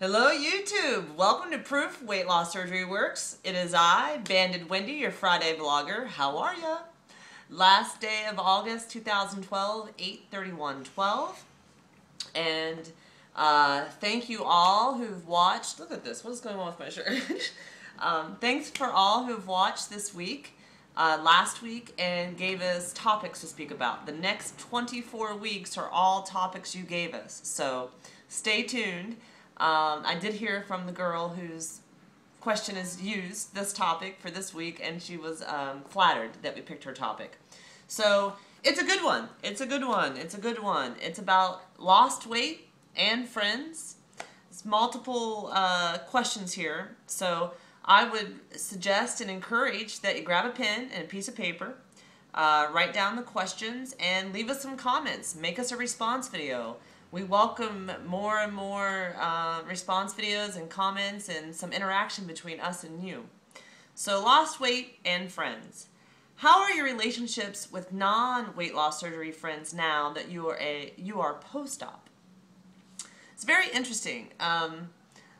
Hello YouTube! Welcome to Proof Weight Loss Surgery Works. It is I, Banded Wendy, your Friday vlogger. How are ya? Last day of August 2012, 8/31/12. And thank you all who've watched. Look at this. What is going on with my shirt? Thanks for all who've watched this week, last week, and gave us topics to speak about. The next 24 weeks are all topics you gave us. So stay tuned. I did hear from the girl whose question is used this topic for this week, and she was flattered that we picked her topic. So it's a good one. It's a good one. It's a good one. It's about lost weight and friends. There's multiple questions here. So I would suggest and encourage that you grab a pen and a piece of paper, write down the questions, and leave us some comments. Make us a response video. We welcome more and more response videos and comments and some interaction between us and you. So lost weight and friends. How are your relationships with non-weight loss surgery friends now that you are post-op? It's very interesting. I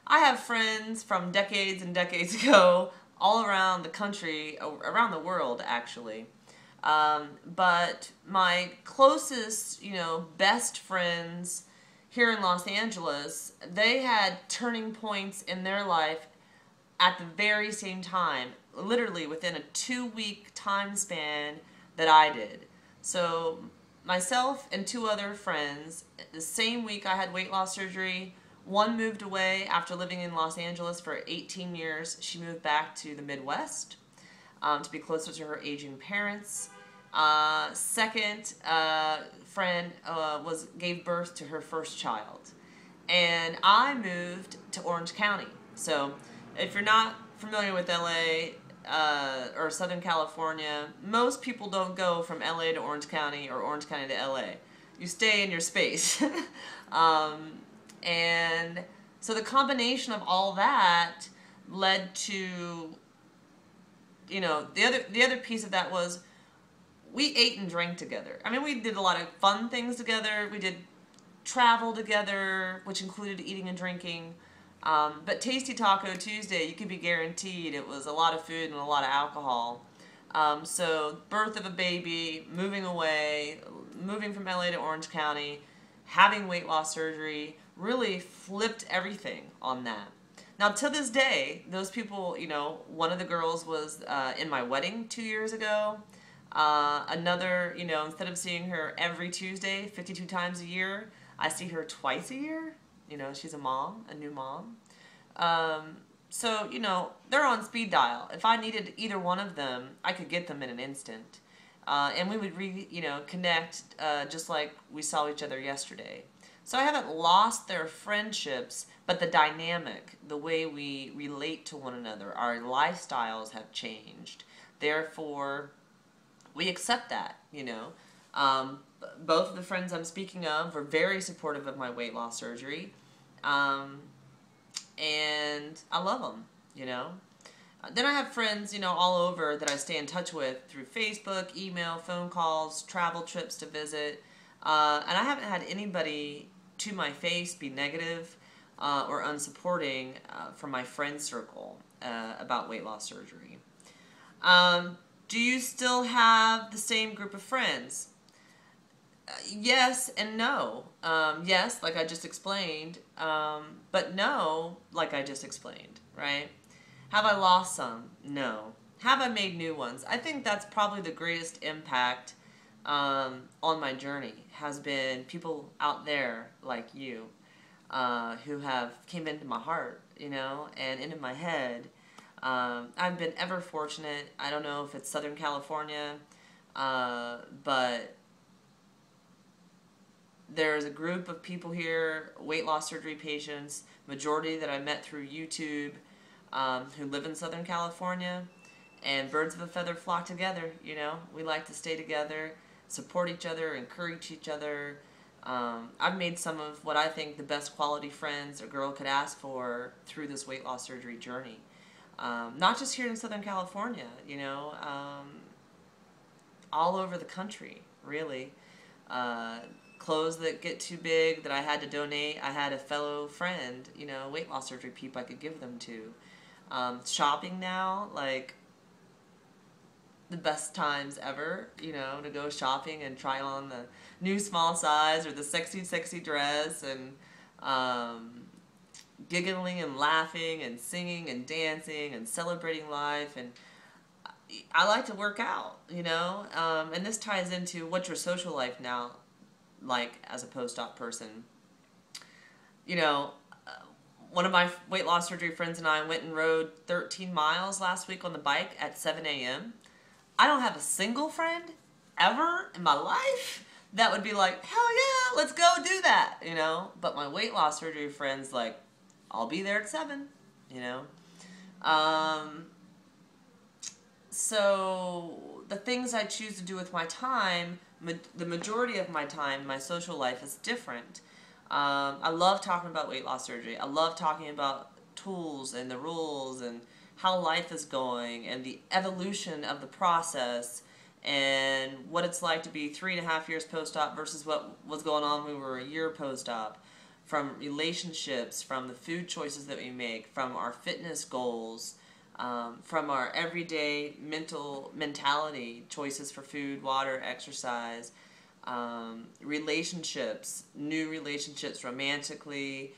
have friends from decades and decades ago all around the country, around the world actually. But my closest, best friends here in Los Angeles, they had turning points in their life at the very same time, literally within a 2-week time span that I did. So myself and 2 other friends, the same week I had weight loss surgery. One moved away after living in Los Angeles for 18 years. She moved back to the Midwest to be closer to her aging parents. Second friend gave birth to her first child, and I moved to Orange County. So if you're not familiar with LA or Southern California, most people don't go from LA to Orange County or Orange County to LA. You stay in your space. And so the combination of all that led to, the other piece of that was we ate and drank together. I mean, we did a lot of fun things together. We did travel together, which included eating and drinking. But Tasty Taco Tuesday, you could be guaranteed it was a lot of food and a lot of alcohol. So birth of a baby, moving away, moving from LA to Orange County, having weight loss surgery, really flipped everything on that. Now, to this day, those people, one of the girls was in my wedding 2 years ago. Another, instead of seeing her every Tuesday, 52 times a year, I see her twice a year. She's a mom, a new mom. So, they're on speed dial. If I needed either one of them, I could get them in an instant. And we would connect just like we saw each other yesterday. So I haven't lost their friendships, but the dynamic, the way we relate to one another, our lifestyles have changed. Therefore, we accept that, Both of the friends I'm speaking of were very supportive of my weight loss surgery. And I love them, Then I have friends, all over that I stay in touch with through Facebook, email, phone calls, travel trips to visit. And I haven't had anybody to my face be negative or unsupporting from my friend circle about weight loss surgery. Do you still have the same group of friends? Yes and no. Yes, like I just explained, but no, like I just explained, right? Have I lost some? No. Have I made new ones? I think that's probably the greatest impact on my journey, has been people out there like you who have came into my heart, and into my head. I've been ever fortunate. I don't know if it's Southern California, but there's a group of people here, weight loss surgery patients, majority that I met through YouTube, who live in Southern California, and birds of a feather flock together, We like to stay together, support each other, encourage each other. I've made some of what I think the best quality friends a girl could ask for through this weight loss surgery journey. Not just here in Southern California, all over the country, really. clothes that get too big that I had to donate, I had a fellow friend, you know, weight loss surgery people I could give them to. Shopping now, like, the best times ever, you know, to go shopping and try on the new small size or the sexy dress, and giggling and laughing and singing and dancing and celebrating life. And I like to work out, you know, and this ties into what's your social life now like as a post-op person. You know, one of my weight loss surgery friends and I went and rode 13 miles last week on the bike at 7 a.m. I don't have a single friend ever in my life that would be like, hell yeah, let's go do that, you know? But my weight loss surgery friends, like, I'll be there at 7, you know? So the things I choose to do with my time, the majority of my time, my social life is different. I love talking about weight loss surgery. I love talking about tools and the rules and how life is going and the evolution of the process and what it's like to be 3.5 years post-op versus what was going on when we were a year post-op. From relationships, from the food choices that we make, from our fitness goals, from our everyday mentality, choices for food, water, exercise, relationships, new relationships romantically,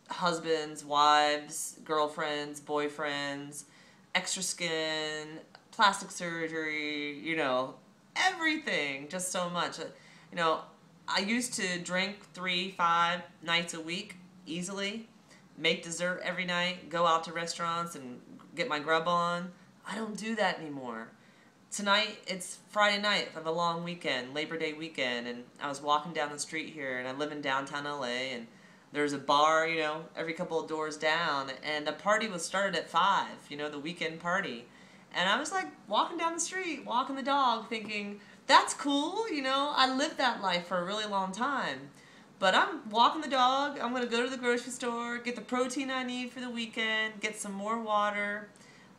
husbands, wives, girlfriends, boyfriends, extra skin, plastic surgery, you know, everything, just so much. You know, I used to drink 3-5 nights a week easily, make dessert every night, go out to restaurants and get my grub on. I don't do that anymore. Tonight, it's Friday night of a long weekend, Labor Day weekend, and I was walking down the street here, and I live in downtown LA, and there's a bar, you know, every couple of doors down, and the party was started at 5, you know, the weekend party. And I was like walking down the street, walking the dog, thinking, that's cool, you know, I lived that life for a really long time. But I'm walking the dog, I'm going to go to the grocery store, get the protein I need for the weekend, get some more water,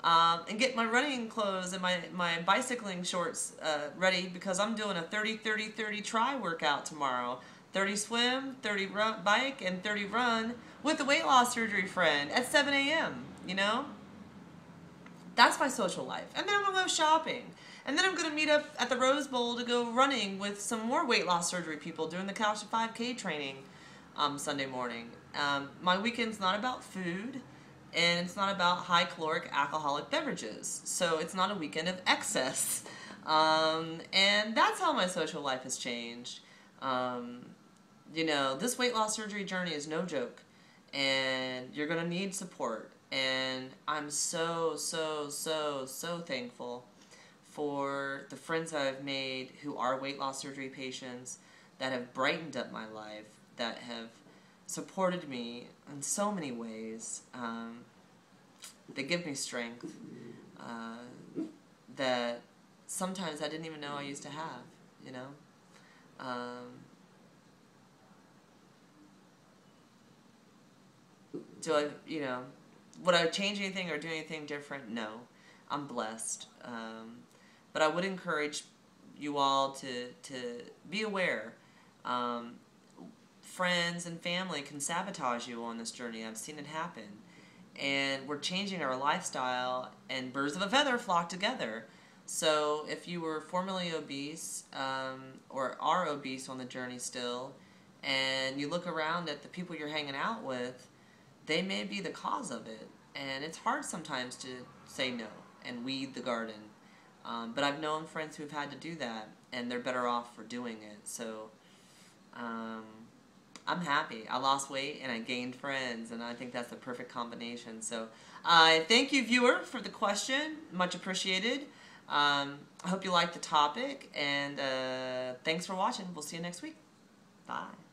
and get my running clothes and my bicycling shorts ready, because I'm doing a 30-30-30 try workout tomorrow. 30 swim, 30 bike, and 30 run with a weight loss surgery friend at 7 a.m., you know? That's my social life. And then I'm going to go shopping. And then I'm going to meet up at the Rose Bowl to go running with some more weight loss surgery people doing the Couch to 5K training Sunday morning. My weekend's not about food, and it's not about high caloric alcoholic beverages. So it's not a weekend of excess. And that's how my social life has changed. You know, this weight loss surgery journey is no joke, and you're going to need support. And I'm so thankful for the friends I've made who are weight loss surgery patients that have brightened up my life, that have supported me in so many ways. They give me strength that sometimes I didn't even know I used to have, you know. Do I, you know, would I change anything or do anything different? No. I'm blessed. But I would encourage you all to be aware. Friends and family can sabotage you on this journey. I've seen it happen. And we're changing our lifestyle, and birds of a feather flock together. So if you were formerly obese or are obese on the journey still, and you look around at the people you're hanging out with, they may be the cause of it. And it's hard sometimes to say no and weed the garden. But I've known friends who've had to do that, and they're better off for doing it. So I'm happy. I lost weight and I gained friends, and I think that's the perfect combination. So I thank you, viewer, for the question. Much appreciated. I hope you liked the topic, and thanks for watching. We'll see you next week. Bye.